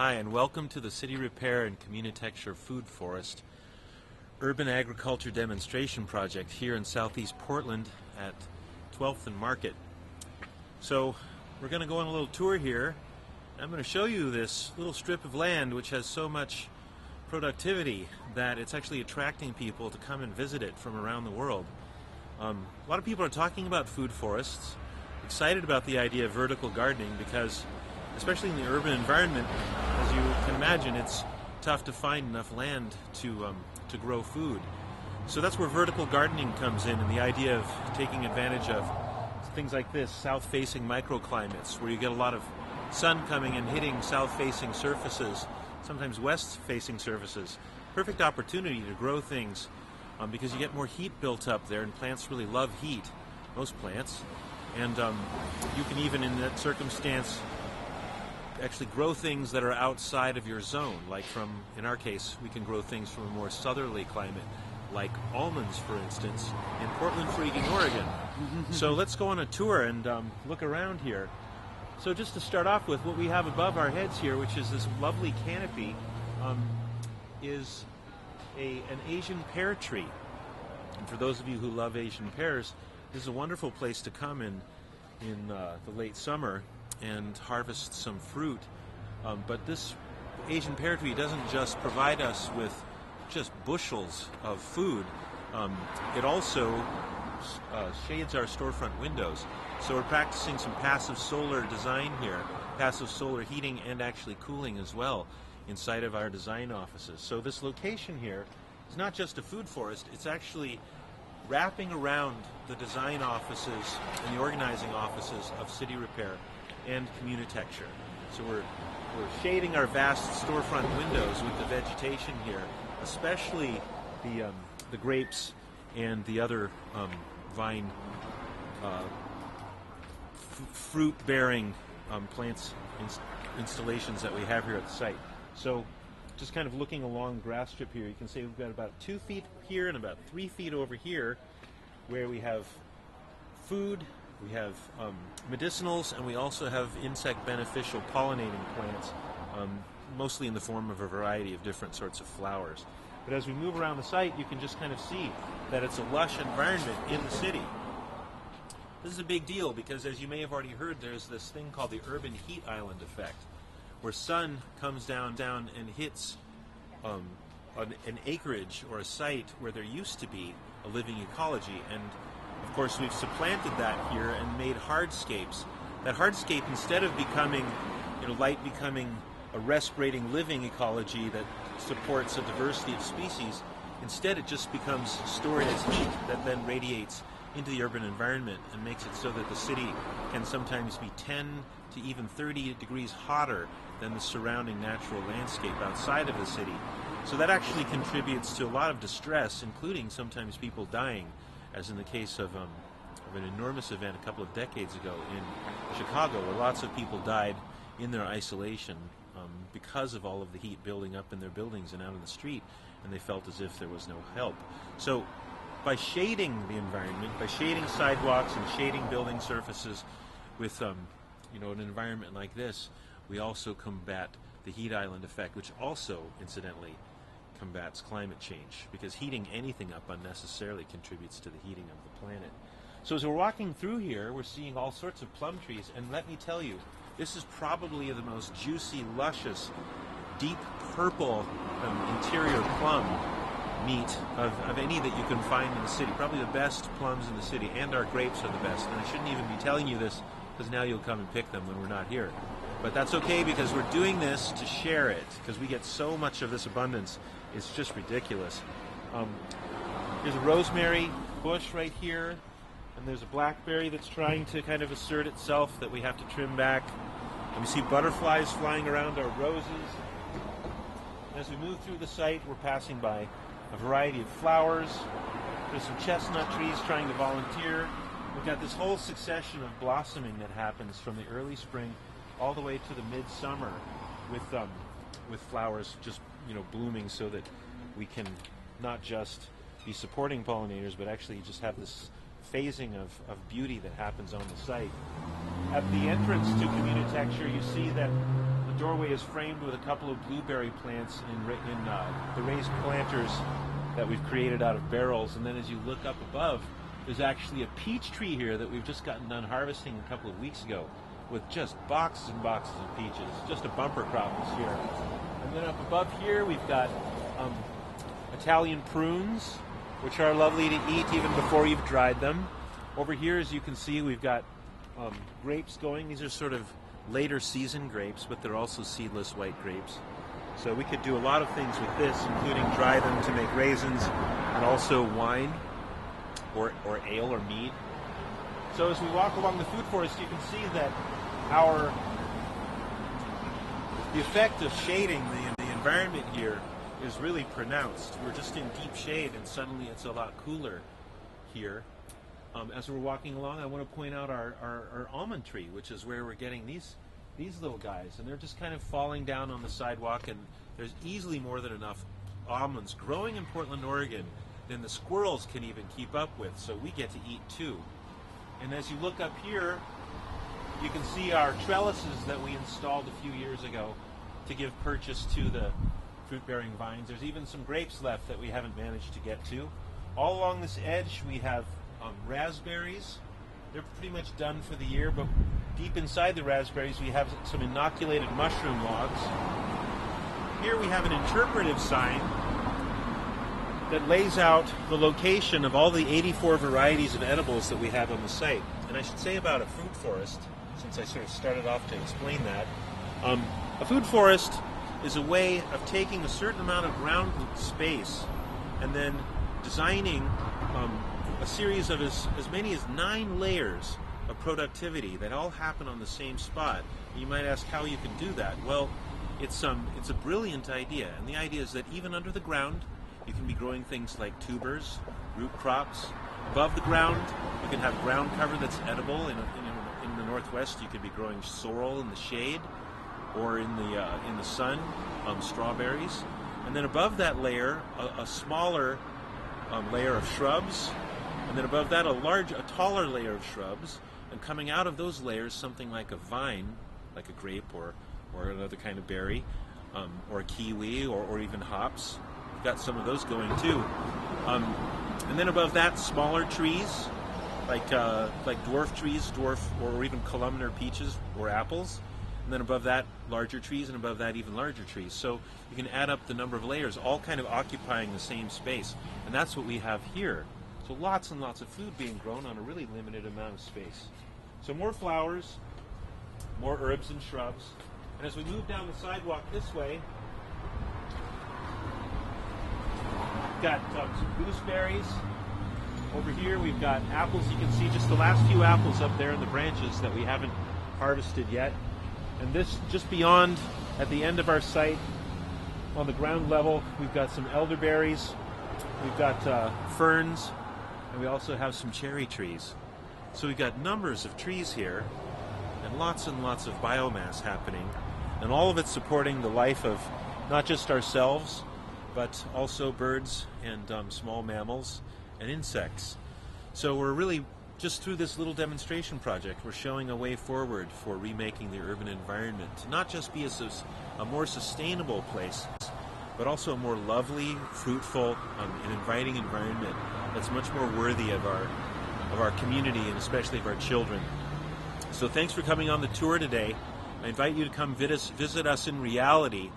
Hi, and welcome to the City Repair and Communitecture Food Forest Urban Agriculture Demonstration Project here in southeast Portland at 12th and Market. So we're going to go on a little tour here. I'm going to show you this little strip of land which has so much productivity that it's actually attracting people to come and visit it from around the world. A lot of people are talking about food forests, excited about the idea of vertical gardening because, especially in the urban environment, as you can imagine, it's tough to find enough land to grow food. So that's where vertical gardening comes in, and the idea of taking advantage of things like this, south-facing microclimates, where you get a lot of sun coming and hitting south-facing surfaces, sometimes west-facing surfaces. Perfect opportunity to grow things because you get more heat built up there, and plants really love heat, most plants. And you can even, in that circumstance, actually grow things that are outside of your zone, like in our case, we can grow things from a more southerly climate, like almonds, for instance, in Portland, Oregon. So let's go on a tour and look around here. So just to start off with, what we have above our heads here, which is this lovely canopy, is an Asian pear tree. And for those of you who love Asian pears, this is a wonderful place to come in the late summer and harvest some fruit. But this Asian pear tree doesn't just provide us with just bushels of food. It also shades our storefront windows. So we're practicing some passive solar design here, passive solar heating and actually cooling as well inside of our design offices. So this location here is not just a food forest, it's actually wrapping around the design offices and the organizing offices of City Repair and Communitecture. So we're shading our vast storefront windows with the vegetation here, especially the grapes and the other vine fruit-bearing plants installations that we have here at the site. So just kind of looking along the grass strip here, you can see we've got about 2 feet here and about 3 feet over here where we have food, we have medicinals, and we also have insect beneficial pollinating plants, mostly in the form of a variety of different sorts of flowers. But as we move around the site, you can just kind of see that it's a lush environment in the city. This is a big deal because, as you may have already heard, there's this thing called the urban heat island effect, where sun comes down and hits an acreage or a site where there used to be a living ecology. And of course, we've supplanted that here and made hardscapes. That hardscape, instead of becoming, light becoming a respirating living ecology that supports a diversity of species, instead it just becomes stored as heat that then radiates into the urban environment and makes it so that the city can sometimes be 10 to even 30 degrees hotter than the surrounding natural landscape outside of the city. So that actually contributes to a lot of distress, including sometimes people dying, as in the case of an enormous event a couple of decades ago in Chicago, where lots of people died in their isolation because of all of the heat building up in their buildings and out in the street, and they felt as if there was no help. So by shading the environment, by shading sidewalks and shading building surfaces with an environment like this, we also combat the heat island effect, which also, incidentally, combats climate change, because heating anything up unnecessarily contributes to the heating of the planet. So as we're walking through here, we're seeing all sorts of plum trees, and let me tell you, this is probably the most juicy, luscious, deep purple interior plum meat of any that you can find in the city. Probably the best plums in the city, and our grapes are the best. And I shouldn't even be telling you this, because now you'll come and pick them when we're not here. But that's okay, because we're doing this to share it, because we get so much of this abundance. It's just ridiculous. There's a rosemary bush right here, and there's a blackberry that's trying to kind of assert itself that we have to trim back. And we see butterflies flying around our roses. And as we move through the site, we're passing by a variety of flowers. There's some chestnut trees trying to volunteer. We've got this whole succession of blossoming that happens from the early spring all the way to the midsummer with flowers just blooming, so that we can not just be supporting pollinators, but actually just have this phasing of beauty that happens on the site. At the entrance to Communitecture, you see that the doorway is framed with a couple of blueberry plants in the raised planters that we've created out of barrels. And then as you look up above, there's actually a peach tree here that we've just gotten done harvesting a couple of weeks ago with just boxes and boxes of peaches. Just a bumper crop this year. And then up above here, we've got Italian prunes, which are lovely to eat even before you've dried them. Over here, as you can see, we've got grapes going. These are sort of later season grapes, but they're also seedless white grapes. So we could do a lot of things with this, including dry them to make raisins and also wine or ale or mead. So as we walk along the food forest, you can see that the effect of shading the environment here is really pronounced. We're just in deep shade and suddenly it's a lot cooler here. As we're walking along, I want to point out our almond tree, which is where we're getting these little guys, and they're just kind of falling down on the sidewalk, and there's easily more than enough almonds growing in Portland, Oregon than the squirrels can even keep up with, so we get to eat too. And as you look up here, you can see our trellises that we installed a few years ago to give purchase to the fruit-bearing vines. There's even some grapes left that we haven't managed to get to. All along this edge we have raspberries. They're pretty much done for the year, but deep inside the raspberries we have some inoculated mushroom logs. Here we have an interpretive sign that lays out the location of all the 84 varieties of edibles that we have on the site. And I should say about a fruit forest, since I sort of started off to explain that, a food forest is a way of taking a certain amount of ground space and then designing a series of as many as 9 layers of productivity that all happen on the same spot. You might ask how you can do that. Well, it's a brilliant idea, and the idea is that even under the ground you can be growing things like tubers, root crops. Above the ground you can have ground cover that's edible. In the Northwest you could be growing sorrel in the shade or in the sun, strawberries. And then above that layer a smaller layer of shrubs, and then above that a taller layer of shrubs, and coming out of those layers something like a vine, like a grape or another kind of berry, or a kiwi or even hops. We've got some of those going too. And then above that smaller trees like dwarf trees, or even columnar peaches or apples. And then above that larger trees, and above that even larger trees. So you can add up the number of layers, all kind of occupying the same space. And that's what we have here. So lots and lots of food being grown on a really limited amount of space. So more flowers, more herbs and shrubs. And as we move down the sidewalk this way, we've got some gooseberries. Over here we've got apples. You can see just the last few apples up there in the branches that we haven't harvested yet. And this, just beyond, at the end of our site, on the ground level, we've got some elderberries, we've got ferns, and we also have some cherry trees. So we've got numbers of trees here, and lots of biomass happening, and all of it supporting the life of not just ourselves, but also birds and small mammals and insects. So we're really, just through this little demonstration project, we're showing a way forward for remaking the urban environment to not just be a more sustainable place, but also a more lovely, fruitful, and inviting environment that's much more worthy of our community, and especially of our children. So thanks for coming on the tour today. I invite you to come visit us in reality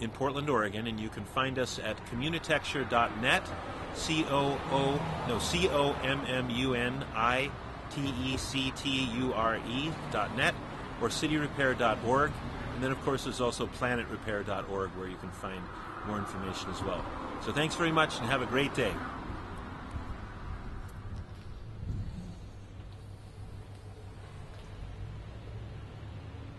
in Portland, Oregon, and you can find us at communitecture.net, communitecture.net, or cityrepair.org, and then of course there's also planetrepair.org where you can find more information as well. So thanks very much and have a great day.